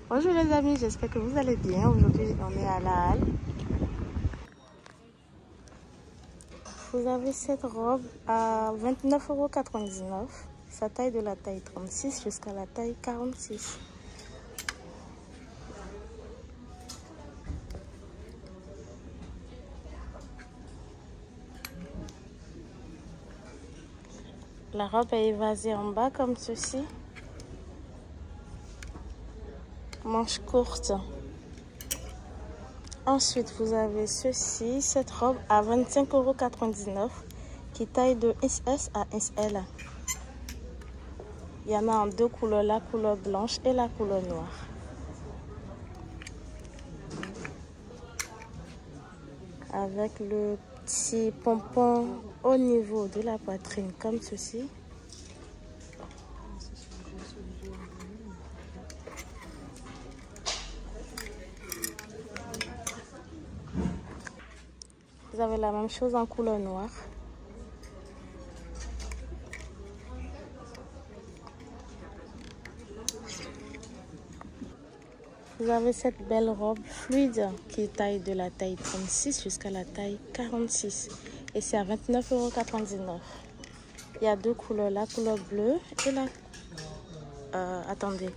Bonjour les amis, j'espère que vous allez bien. Aujourd'hui, on est à la halle. Vous avez cette robe à 29,99 €. Ça taille de la taille 36 jusqu'à la taille 46. La robe est évasée en bas comme ceci. Manche courte. Ensuite, vous avez ceci, cette robe à 25,99 € qui taille de SS à SL. Il y en a en deux couleurs, la couleur blanche et la couleur noire. Avec le petit pompon au niveau de la poitrine comme ceci. Vous avez la même chose en couleur noire. Vous avez cette belle robe fluide qui taille de la taille 36 jusqu'à la taille 46. Et c'est à 29,99 €. Il y a deux couleurs, la couleur bleue et la... attendez,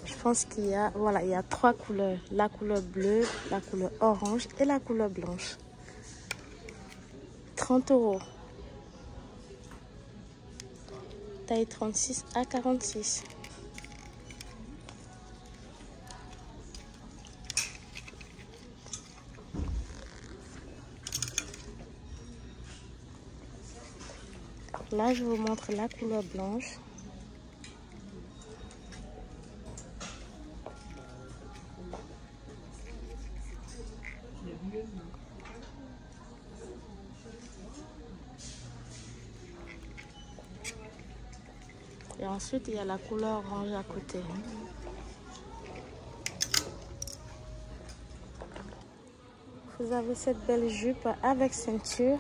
je pense qu'il y a... Voilà, il y a trois couleurs. La couleur bleue, la couleur orange et la couleur blanche. 30 €. Taille 36 à 46. Là, je vous montre la couleur blanche. Et ensuite, il y a la couleur orange à côté. Vous avez cette belle jupe avec ceinture.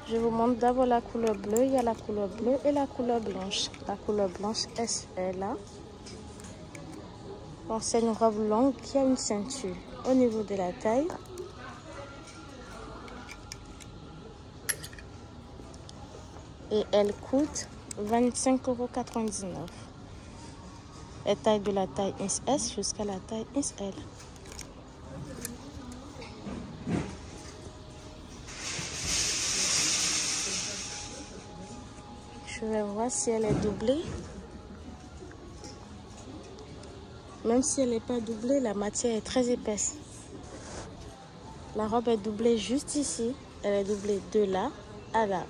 Je vous montre d'abord la couleur bleue. Il y a la couleur bleue et la couleur blanche. La couleur blanche est là. Donc, c'est une robe longue qui a une ceinture au niveau de la taille. Et elle coûte 25,99 €. Elle taille de la taille S jusqu'à la taille SL. Je vais voir si elle est doublée. Même si elle n'est pas doublée, la matière est très épaisse. La robe est doublée juste ici. Elle est doublée de là à là.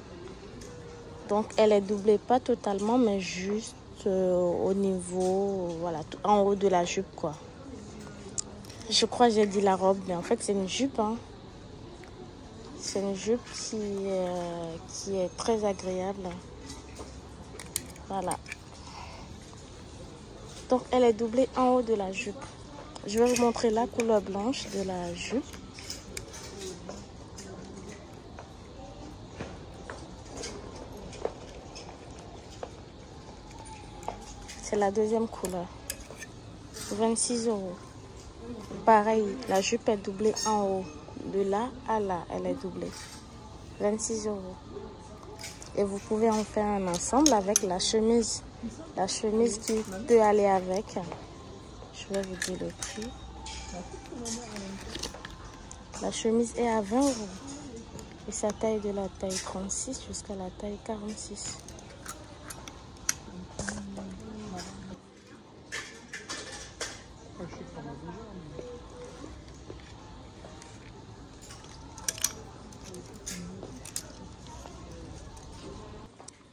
Donc elle est doublée pas totalement, mais juste au niveau, voilà, en haut de la jupe quoi. Je crois que j'ai dit la robe, mais en fait c'est une jupe. Hein. C'est une jupe qui est très agréable. Voilà. Donc elle est doublée en haut de la jupe. Je vais vous montrer la couleur blanche de la jupe. C'est la deuxième couleur. 26 €. Pareil, la jupe est doublée en haut. De là à là, elle est doublée. 26 €. Et vous pouvez en faire un ensemble avec la chemise. La chemise qui peut aller avec. Je vais vous dire le prix. La chemise est à 20 €. Et ça taille de la taille 36 jusqu'à la taille 46.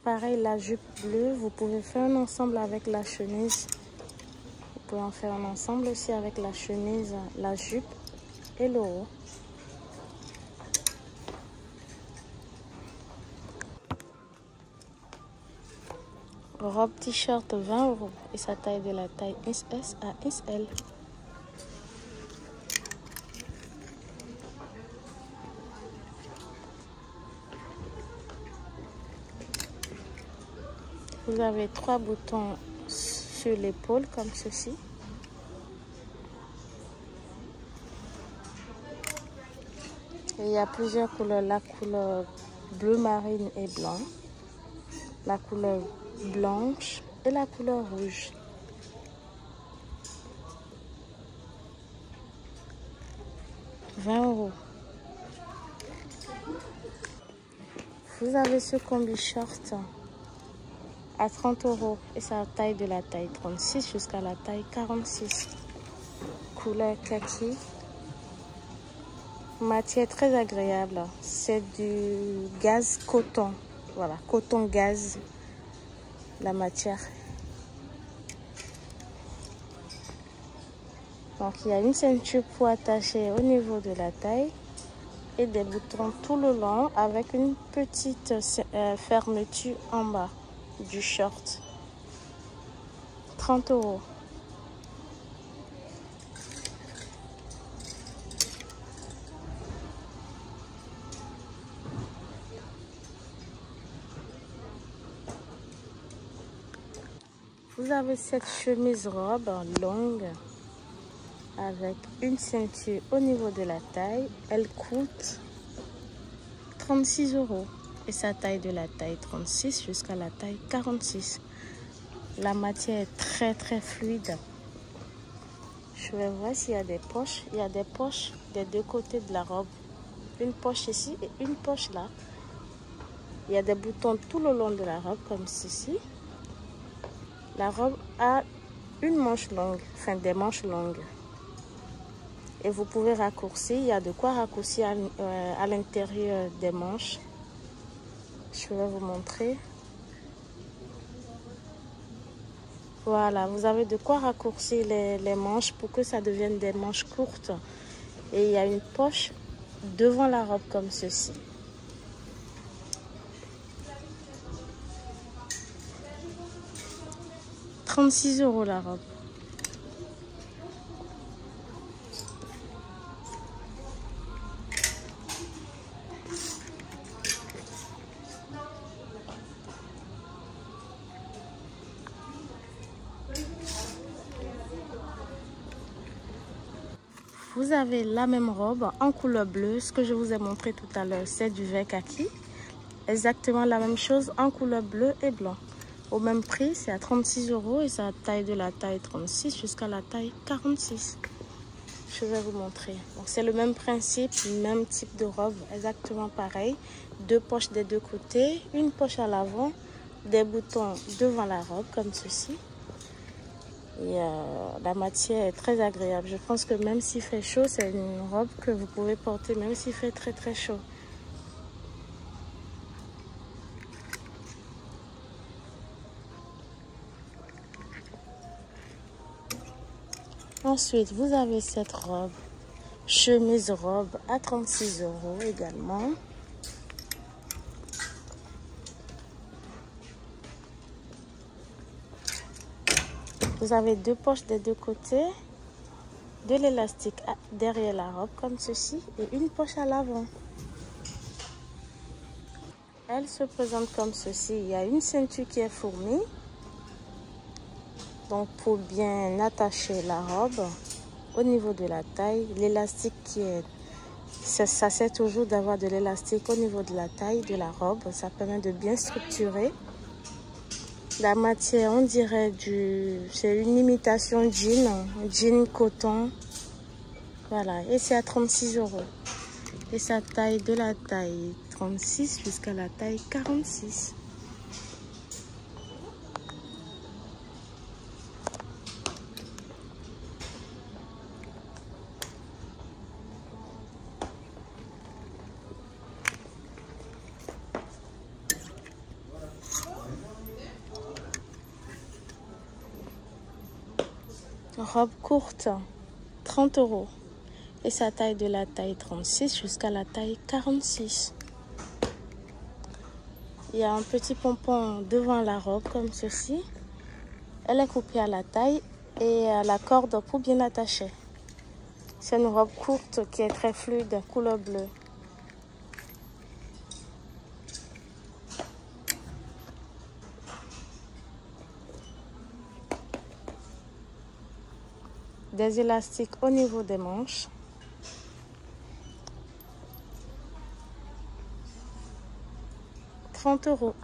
Pareil, la jupe bleue, vous pouvez faire un ensemble avec la chemise. Vous pouvez en faire un ensemble aussi avec la chemise, la jupe et le haut. Robe t-shirt 20 € et ça taille de la taille SS à SL. Vous avez 3 boutons sur l'épaule comme ceci. Et il y a plusieurs couleurs, la couleur bleu marine et blanc, la couleur blanche et la couleur rouge. « 20 €. Vous avez ce combi short à 30 € et ça taille de la taille 36 jusqu'à la taille 46. Couleur kaki. Matière très agréable. C'est du gaz coton. Voilà, coton gaz. La matière. Donc il y a une ceinture pour attacher au niveau de la taille et des boutons tout le long avec une petite fermeture en bas du short. 30 €. Vous avez cette chemise robe longue avec une ceinture au niveau de la taille. Elle coûte 36 € et sa taille de la taille 36 jusqu'à la taille 46. La matière est très fluide. Je vais voir s'il y a des poches. Il y a des poches des deux côtés de la robe. Une poche ici et une poche là. Il y a des boutons tout le long de la robe comme ceci. La robe a une manche longue, enfin des manches longues. Et vous pouvez raccourcir, il y a de quoi raccourcir à l'intérieur des manches. Je vais vous montrer. Voilà, vous avez de quoi raccourcir les manches pour que ça devienne des manches courtes. Et il y a une poche devant la robe comme ceci. « 36 € la robe. Vous avez la même robe en couleur bleue. Ce que je vous ai montré tout à l'heure, c'est du vert kaki. Exactement la même chose en couleur bleu et blanc. Au même prix, c'est à 36 € et ça taille de la taille 36 jusqu'à la taille 46. Je vais vous montrer. Donc c'est le même principe, même type de robe, exactement pareil. 2 poches des deux côtés, une poche à l'avant, des boutons devant la robe comme ceci. Et la matière est très agréable. Je pense que même s'il fait chaud, c'est une robe que vous pouvez porter même s'il fait très chaud. Ensuite, vous avez cette robe, chemise robe à 36 € également. Vous avez 2 poches des deux côtés, de l'élastique derrière la robe comme ceci et une poche à l'avant. Elle se présente comme ceci. Il y a une ceinture qui est fournie. Donc pour bien attacher la robe au niveau de la taille, l'élastique qui est... Ça sert toujours d'avoir de l'élastique au niveau de la taille de la robe. Ça permet de bien structurer. La matière, on dirait c'est une imitation jean coton. Voilà, et c'est à 36 €. Et ça taille de la taille 36 jusqu'à la taille 46. Robe courte, 30 € et ça taille de la taille 36 jusqu'à la taille 46. Il y a un petit pompon devant la robe comme ceci. Elle est coupée à la taille et à la corde pour bien l'attacher. C'est une robe courte qui est très fluide, couleur bleue. des élastiques au niveau des manches. €30.